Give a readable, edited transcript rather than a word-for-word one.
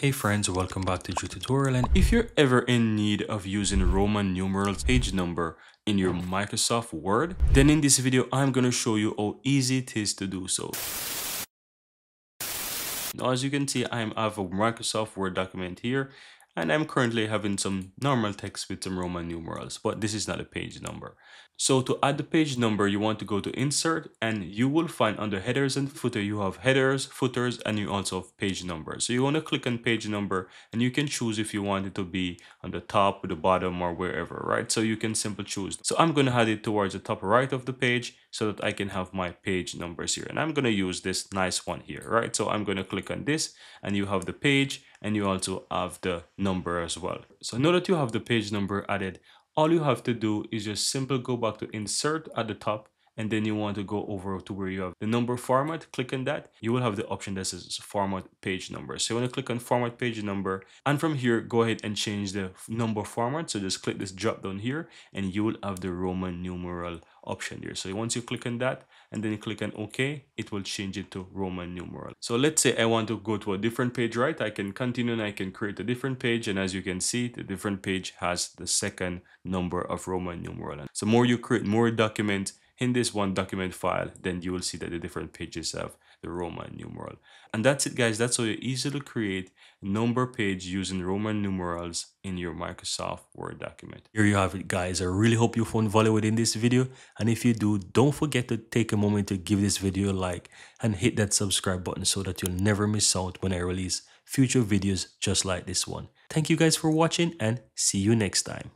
Hey friends, welcome back to the tutorial. And if you're ever in need of using Roman numerals page number in your Microsoft Word, then in this video I'm going to show you how easy it is to do so. Now as you can see, I have a Microsoft Word document here, and I'm currently having some normal text with some Roman numerals, but this is not a page number. So to add the page number, you want to go to insert, and you will find under headers and footer, you have headers, footers, and you also have page number. So you want to click on page number, and you can choose if you want it to be on the top or the bottom or wherever, right? So you can simply choose. So I'm going to add it towards the top right of the page so that I can have my page numbers here. And I'm going to use this nice one here, right? So I'm going to click on this, and you have the page, and you also have the number as well. So now that you have the page number added, all you have to do is just simply go back to insert at the top, and then you want to go over to where you have the number format. Click on that. You will have the option that says format page number. So you want to click on format page number, and from here go ahead and change the number format. So just click this drop down here, and you will have the Roman numeral option here. So once you click on that and then you click on OK, it will change it to Roman numeral. So let's say I want to go to a different page, right? I can continue and I can create a different page, and as you can see, the different page has the second number of Roman numeral. And so more you create more documents in this one document file, then you will see that the different pages have the Roman numeral. And that's it, guys. That's how you easily create a number page using Roman numerals in your Microsoft Word document. Here you have it, guys. I really hope you found value within this video, and if you do, don't forget to take a moment to give this video a like and hit that subscribe button so that you'll never miss out when I release future videos just like this one. Thank you guys for watching, and see you next time.